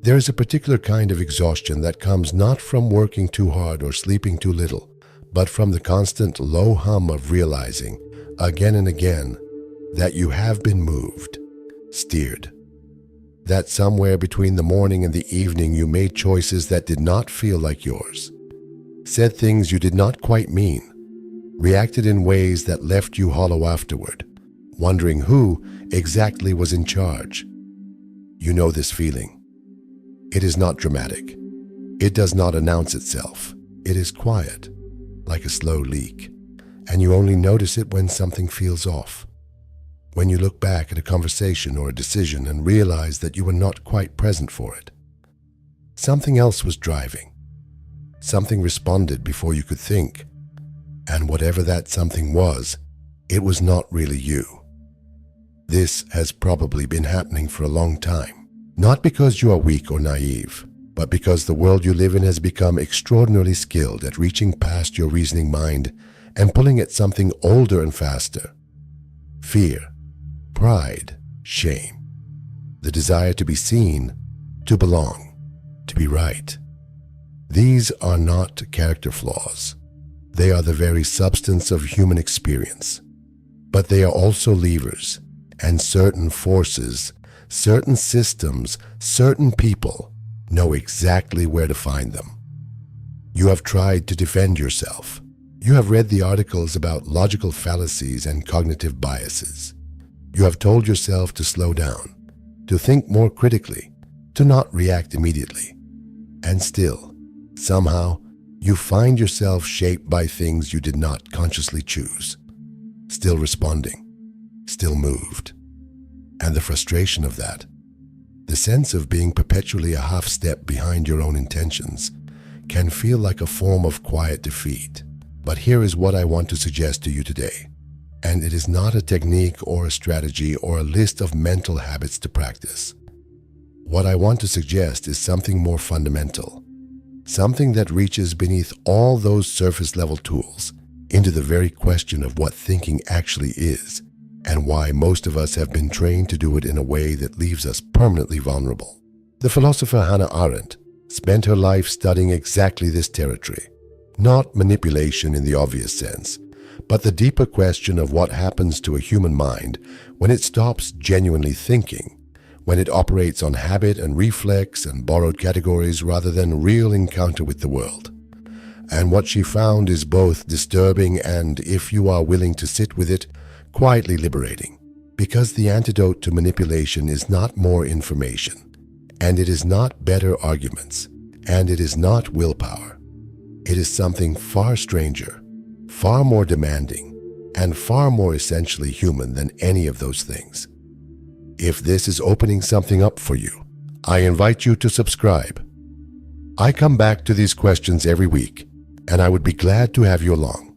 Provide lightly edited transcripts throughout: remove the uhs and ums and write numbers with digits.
There is a particular kind of exhaustion that comes not from working too hard or sleeping too little, but from the constant low hum of realizing, again and again, that you have been moved, steered. That somewhere between the morning and the evening you made choices that did not feel like yours, said things you did not quite mean, reacted in ways that left you hollow afterward, wondering who exactly was in charge. You know this feeling. It is not dramatic. It does not announce itself. It is quiet, like a slow leak, and you only notice it when something feels off. When you look back at a conversation or a decision and realize that you were not quite present for it. Something else was driving. Something responded before you could think. And whatever that something was, it was not really you. This has probably been happening for a long time, not because you are weak or naive, but because the world you live in has become extraordinarily skilled at reaching past your reasoning mind and pulling at something older and faster. Fear, pride, shame, the desire to be seen, to belong, to be right. These are not character flaws. They are the very substance of human experience. But they are also levers, and certain forces, certain systems, certain people know exactly where to find them. You have tried to defend yourself. You have read the articles about logical fallacies and cognitive biases. You have told yourself to slow down, to think more critically, to not react immediately. And still, somehow, you find yourself shaped by things you did not consciously choose, still responding, still moved. And the frustration of that, the sense of being perpetually a half step behind your own intentions, can feel like a form of quiet defeat. But here is what I want to suggest to you today. And it is not a technique or a strategy or a list of mental habits to practice. What I want to suggest is something more fundamental, something that reaches beneath all those surface-level tools into the very question of what thinking actually is and why most of us have been trained to do it in a way that leaves us permanently vulnerable. The philosopher Hannah Arendt spent her life studying exactly this territory, not manipulation in the obvious sense, but the deeper question of what happens to a human mind when it stops genuinely thinking, when it operates on habit and reflex and borrowed categories rather than real encounter with the world. And what she found is both disturbing and, if you are willing to sit with it, quietly liberating. Because the antidote to manipulation is not more information, and it is not better arguments, and it is not willpower. It is something far stranger, far more demanding, and far more essentially human than any of those things. If this is opening something up for you, I invite you to subscribe. I come back to these questions every week, and I would be glad to have you along.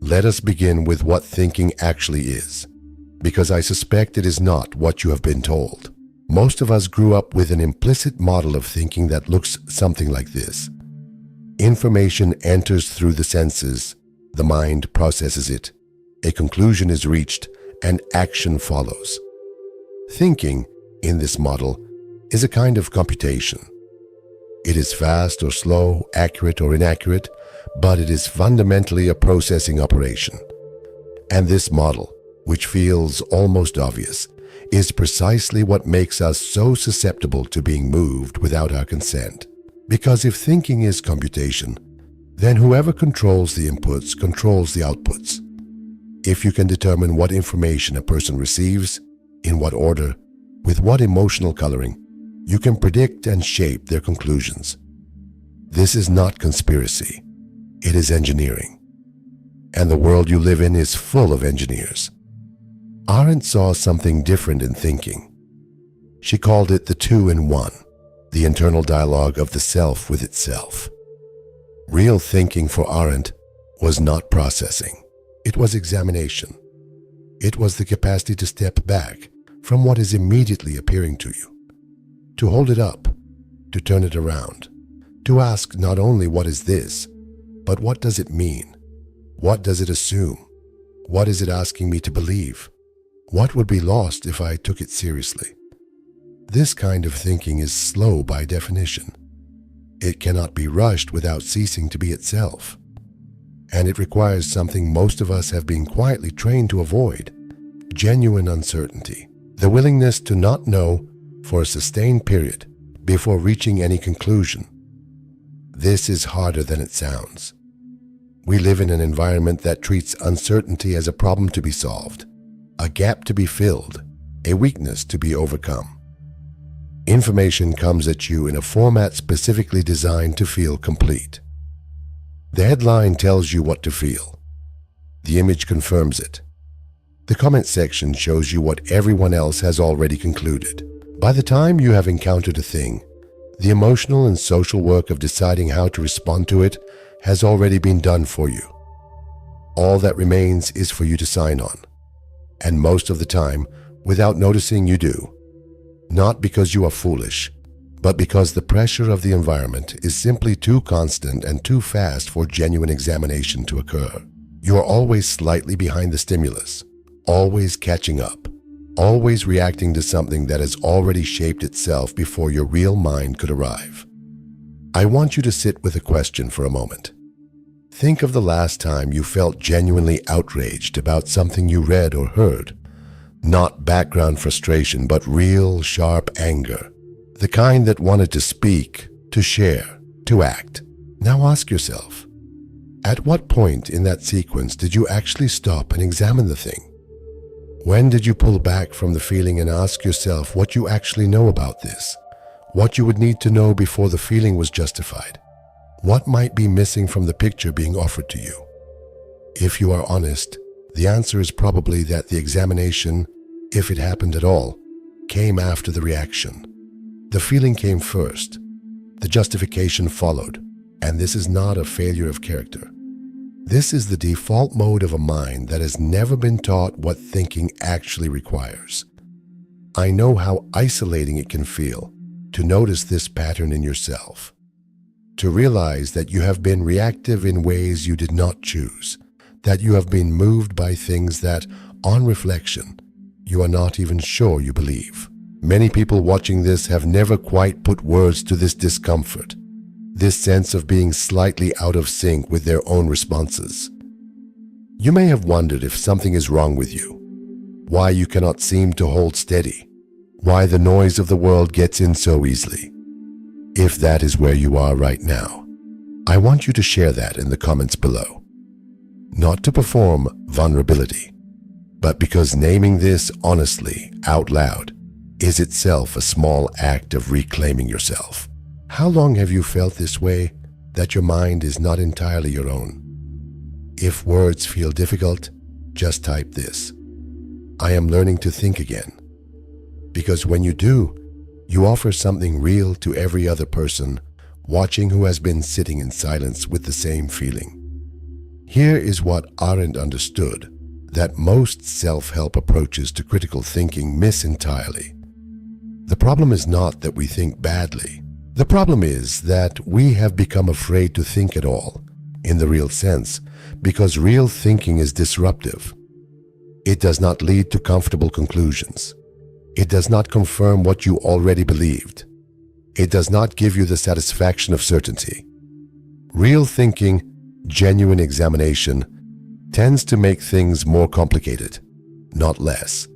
Let us begin with what thinking actually is, because I suspect it is not what you have been told. Most of us grew up with an implicit model of thinking that looks something like this. Information enters through the senses, the mind processes it, a conclusion is reached, and action follows. Thinking, in this model, is a kind of computation. It is fast or slow, accurate or inaccurate, but it is fundamentally a processing operation. And this model, which feels almost obvious, is precisely what makes us so susceptible to being moved without our consent. Because if thinking is computation, then whoever controls the inputs controls the outputs. If you can determine what information a person receives, in what order, with what emotional coloring, you can predict and shape their conclusions. This is not conspiracy. It is engineering. And the world you live in is full of engineers. Arendt saw something different in thinking. She called it the two-in-one, the internal dialogue of the self with itself. Real thinking for Arendt was not processing. It was examination. It was the capacity to step back from what is immediately appearing to you, to hold it up, to turn it around, to ask not only what is this, but what does it mean? What does it assume? What is it asking me to believe? What would be lost if I took it seriously? This kind of thinking is slow by definition. It cannot be rushed without ceasing to be itself. And it requires something most of us have been quietly trained to avoid: genuine uncertainty, the willingness to not know for a sustained period before reaching any conclusion. This is harder than it sounds. We live in an environment that treats uncertainty as a problem to be solved, a gap to be filled, a weakness to be overcome. Information comes at you in a format specifically designed to feel complete. The headline tells you what to feel. The image confirms it. The comment section shows you what everyone else has already concluded. By the time you have encountered a thing, the emotional and social work of deciding how to respond to it has already been done for you. All that remains is for you to sign on. And most of the time, without noticing, you do. Not because you are foolish, but because the pressure of the environment is simply too constant and too fast for genuine examination to occur. You are always slightly behind the stimulus, always catching up, always reacting to something that has already shaped itself before your real mind could arrive. I want you to sit with a question for a moment. Think of the last time you felt genuinely outraged about something you read or heard. Not background frustration, but real, sharp anger. The kind that wanted to speak, to share, to act. Now ask yourself, at what point in that sequence did you actually stop and examine the thing? When did you pull back from the feeling and ask yourself what you actually know about this? What you would need to know before the feeling was justified? What might be missing from the picture being offered to you? If you are honest, the answer is probably that the examination, if it happened at all, came after the reaction. The feeling came first. The justification followed, and this is not a failure of character. This is the default mode of a mind that has never been taught what thinking actually requires. I know how isolating it can feel to notice this pattern in yourself, to realize that you have been reactive in ways you did not choose, that you have been moved by things that, on reflection, you are not even sure you believe. Many people watching this have never quite put words to this discomfort, this sense of being slightly out of sync with their own responses. You may have wondered if something is wrong with you, why you cannot seem to hold steady, why the noise of the world gets in so easily. If that is where you are right now, I want you to share that in the comments below. Not to perform vulnerability, but because naming this honestly, out loud, is itself a small act of reclaiming yourself. How long have you felt this way, that your mind is not entirely your own? If words feel difficult, just type this: I am learning to think again. Because when you do, you offer something real to every other person watching who has been sitting in silence with the same feeling. Here is what Arendt understood that most self-help approaches to critical thinking miss entirely. The problem is not that we think badly. The problem is that we have become afraid to think at all, in the real sense, because real thinking is disruptive. It does not lead to comfortable conclusions. It does not confirm what you already believed. It does not give you the satisfaction of certainty. Real thinking, genuine examination, tends to make things more complicated, not less.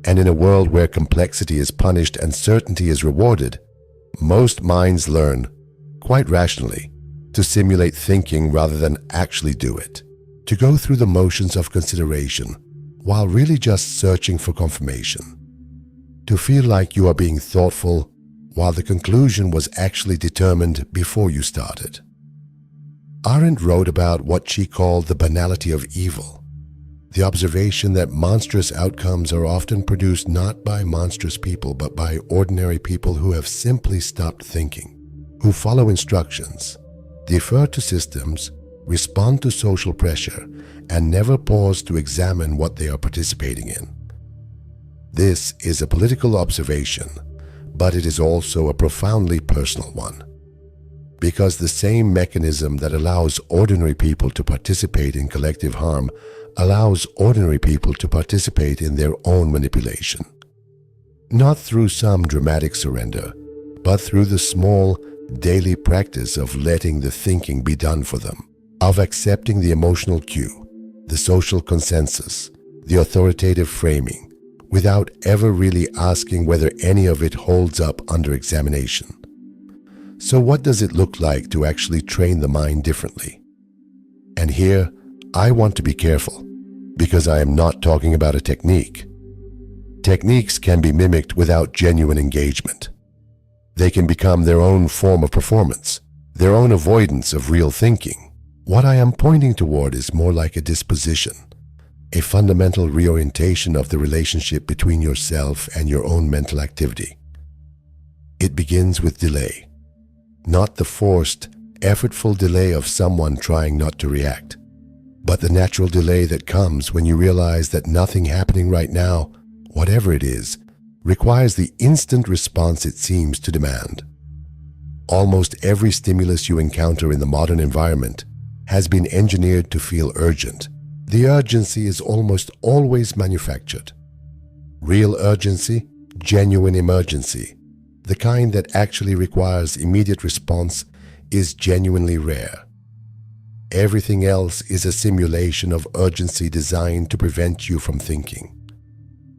And in a world where complexity is punished and certainty is rewarded, most minds learn, quite rationally, to simulate thinking rather than actually do it, to go through the motions of consideration while really just searching for confirmation, to feel like you are being thoughtful while the conclusion was actually determined before you started. Arendt wrote about what she called the banality of evil, the observation that monstrous outcomes are often produced not by monstrous people but by ordinary people who have simply stopped thinking, who follow instructions, defer to systems, respond to social pressure, and never pause to examine what they are participating in. This is a political observation, but it is also a profoundly personal one. Because the same mechanism that allows ordinary people to participate in collective harm allows ordinary people to participate in their own manipulation. not through some dramatic surrender, but through the small, daily practice of letting the thinking be done for them, of accepting the emotional cue, the social consensus, the authoritative framing, without ever really asking whether any of it holds up under examination. So what does it look like to actually train the mind differently? And here, I want to be careful, because I am not talking about a technique. Techniques can be mimicked without genuine engagement. They can become their own form of performance, their own avoidance of real thinking. What I am pointing toward is more like a disposition, a fundamental reorientation of the relationship between yourself and your own mental activity. It begins with delay, not the forced, effortful delay of someone trying not to react, but the natural delay that comes when you realize that nothing happening right now, whatever it is, requires the instant response it seems to demand. Almost every stimulus you encounter in the modern environment has been engineered to feel urgent. The urgency is almost always manufactured. Real urgency, genuine emergency, the kind that actually requires immediate response, is genuinely rare. Everything else is a simulation of urgency designed to prevent you from thinking.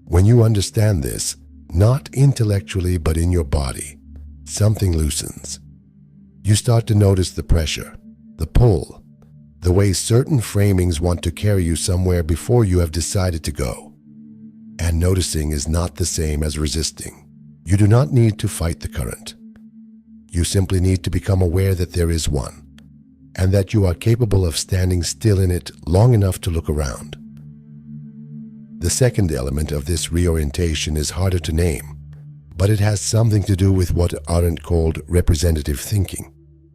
When you understand this, not intellectually but in your body, something loosens. You start to notice the pressure, the pull, the way certain framings want to carry you somewhere before you have decided to go. And noticing is not the same as resisting. You do not need to fight the current. You simply need to become aware that there is one, and that you are capable of standing still in it long enough to look around. The second element of this reorientation is harder to name, but it has something to do with what Arendt called representative thinking,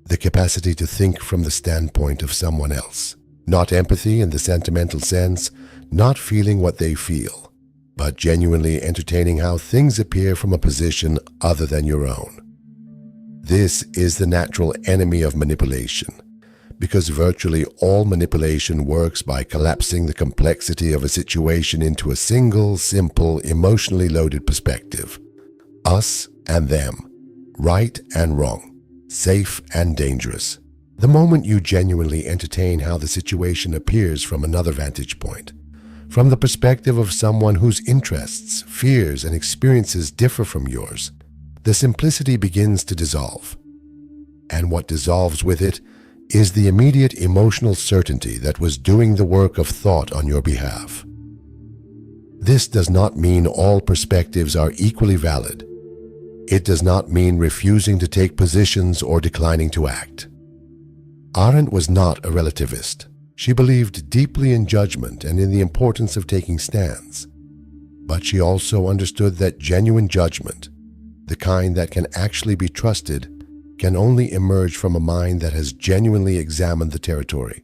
the capacity to think from the standpoint of someone else. Not empathy in the sentimental sense, not feeling what they feel, but genuinely entertaining how things appear from a position other than your own. This is the natural enemy of manipulation, because virtually all manipulation works by collapsing the complexity of a situation into a single, simple, emotionally loaded perspective. Us and them, right and wrong, safe and dangerous. The moment you genuinely entertain how the situation appears from another vantage point, from the perspective of someone whose interests, fears, and experiences differ from yours, the simplicity begins to dissolve. And what dissolves with it is the immediate emotional certainty that was doing the work of thought on your behalf. This does not mean all perspectives are equally valid. It does not mean refusing to take positions or declining to act. Arendt was not a relativist. She believed deeply in judgment and in the importance of taking stands. But she also understood that genuine judgment, the kind that can actually be trusted, can only emerge from a mind that has genuinely examined the territory,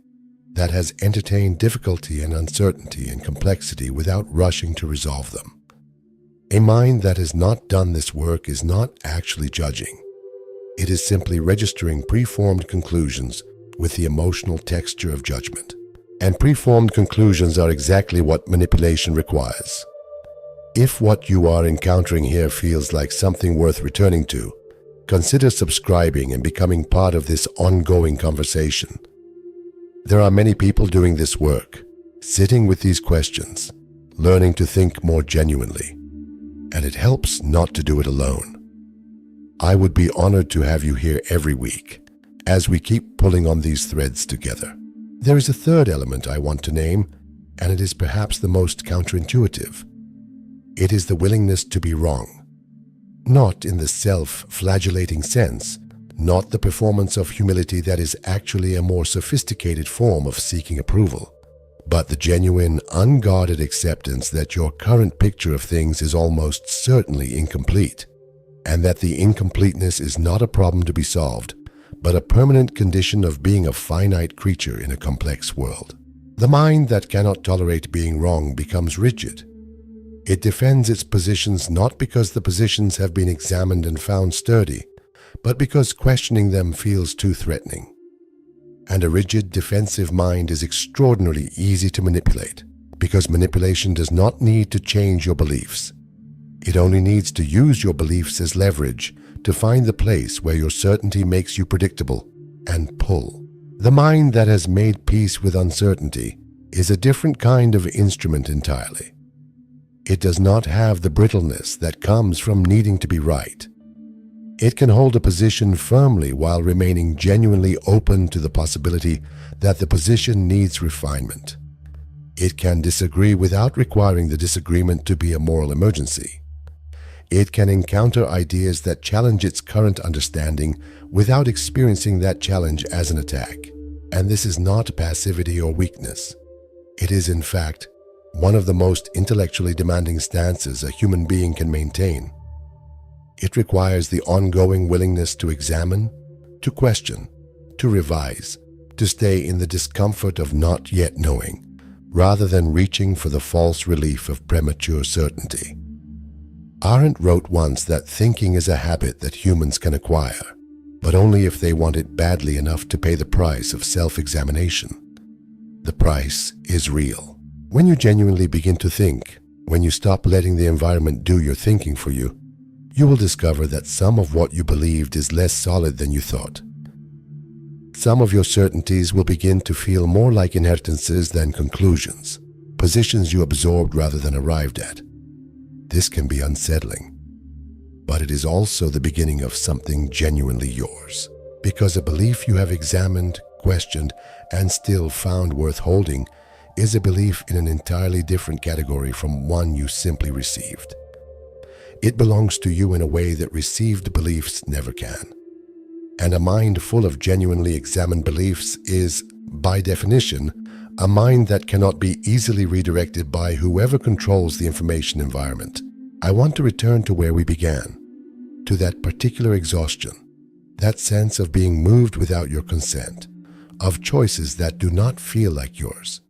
that has entertained difficulty and uncertainty and complexity without rushing to resolve them. A mind that has not done this work is not actually judging. It is simply registering preformed conclusions with the emotional texture of judgment. And preformed conclusions are exactly what manipulation requires. If what you are encountering here feels like something worth returning to, consider subscribing and becoming part of this ongoing conversation. There are many people doing this work, sitting with these questions, learning to think more genuinely, and it helps not to do it alone. I would be honored to have you here every week as we keep pulling on these threads together. There is a third element I want to name, and it is perhaps the most counterintuitive. It is the willingness to be wrong. Not in the self-flagellating sense, not the performance of humility that is actually a more sophisticated form of seeking approval, but the genuine, unguarded acceptance that your current picture of things is almost certainly incomplete, and that the incompleteness is not a problem to be solved, but a permanent condition of being a finite creature in a complex world. The mind that cannot tolerate being wrong becomes rigid. It defends its positions not because the positions have been examined and found sturdy, but because questioning them feels too threatening. And a rigid, defensive mind is extraordinarily easy to manipulate, because manipulation does not need to change your beliefs. It only needs to use your beliefs as leverage to find the place where your certainty makes you predictable and pull. The mind that has made peace with uncertainty is a different kind of instrument entirely. It does not have the brittleness that comes from needing to be right. It can hold a position firmly while remaining genuinely open to the possibility that the position needs refinement. It can disagree without requiring the disagreement to be a moral emergency. It can encounter ideas that challenge its current understanding without experiencing that challenge as an attack. And this is not passivity or weakness. It is, in fact, one of the most intellectually demanding stances a human being can maintain. It requires the ongoing willingness to examine, to question, to revise, to stay in the discomfort of not yet knowing, rather than reaching for the false relief of premature certainty. Arendt wrote once that thinking is a habit that humans can acquire, but only if they want it badly enough to pay the price of self-examination. The price is real. When you genuinely begin to think, when you stop letting the environment do your thinking for you, you will discover that some of what you believed is less solid than you thought. Some of your certainties will begin to feel more like inheritances than conclusions, positions you absorbed rather than arrived at. This can be unsettling, but it is also the beginning of something genuinely yours, because a belief you have examined, questioned, and still found worth holding is a belief in an entirely different category from one you simply received. It belongs to you in a way that received beliefs never can. And a mind full of genuinely examined beliefs is, by definition, a mind that cannot be easily redirected by whoever controls the information environment. I want to return to where we began, to that particular exhaustion, that sense of being moved without your consent, of choices that do not feel like yours.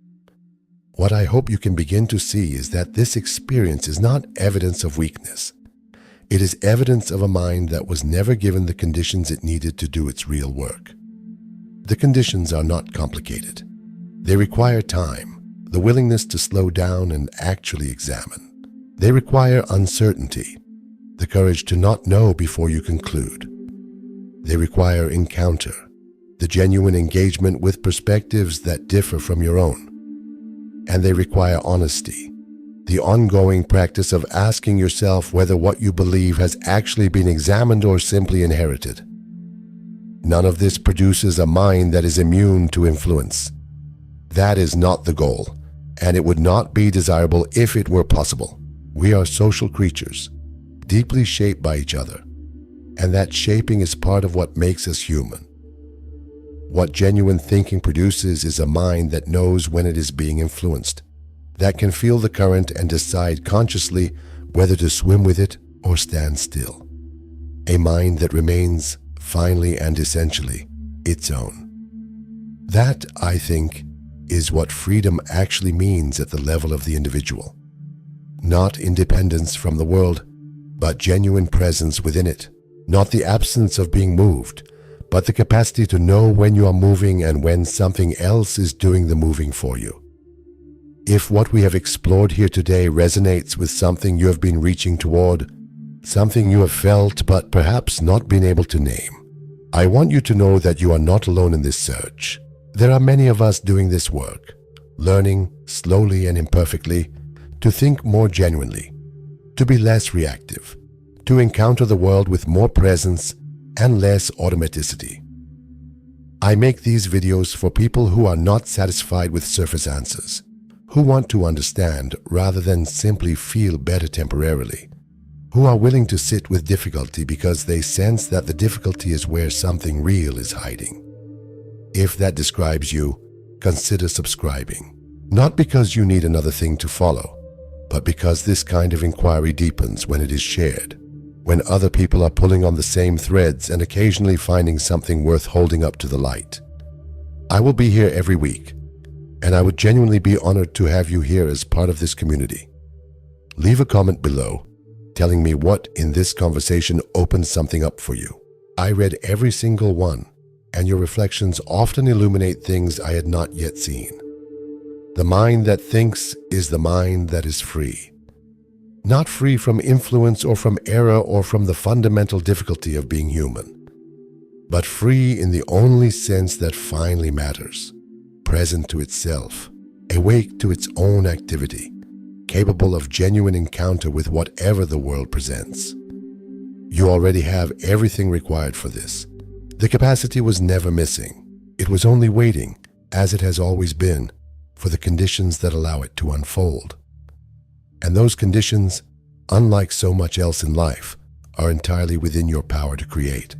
What I hope you can begin to see is that this experience is not evidence of weakness. It is evidence of a mind that was never given the conditions it needed to do its real work. The conditions are not complicated. They require time, the willingness to slow down and actually examine. They require uncertainty, the courage to not know before you conclude. They require encounter, the genuine engagement with perspectives that differ from your own. And they require honesty, the ongoing practice of asking yourself whether what you believe has actually been examined or simply inherited. None of this produces a mind that is immune to influence. That is not the goal, and it would not be desirable if it were possible. We are social creatures, deeply shaped by each other, and that shaping is part of what makes us human. What genuine thinking produces is a mind that knows when it is being influenced, that can feel the current and decide consciously whether to swim with it or stand still. A mind that remains, finally and essentially, its own. That, I think, is what freedom actually means at the level of the individual. Not independence from the world, but genuine presence within it. Not the absence of being moved, but the capacity to know when you are moving and when something else is doing the moving for you. If what we have explored here today resonates with something you have been reaching toward, something you have felt but perhaps not been able to name, I want you to know that you are not alone in this search. There are many of us doing this work, learning, slowly and imperfectly, to think more genuinely, to be less reactive, to encounter the world with more presence and less automaticity. I make these videos for people who are not satisfied with surface answers, who want to understand rather than simply feel better temporarily, who are willing to sit with difficulty because they sense that the difficulty is where something real is hiding. If that describes you, consider subscribing, not because you need another thing to follow, but because this kind of inquiry deepens when it is shared, when other people are pulling on the same threads and occasionally finding something worth holding up to the light. I will be here every week, and I would genuinely be honored to have you here as part of this community. Leave a comment below telling me what in this conversation opened something up for you. I read every single one, and your reflections often illuminate things I had not yet seen. The mind that thinks is the mind that is free. not free from influence or from error or from the fundamental difficulty of being human, but free in the only sense that finally matters, present to itself, awake to its own activity, capable of genuine encounter with whatever the world presents. You already have everything required for this. The capacity was never missing. It was only waiting, as it has always been, for the conditions that allow it to unfold. And those conditions, unlike so much else in life, are entirely within your power to create.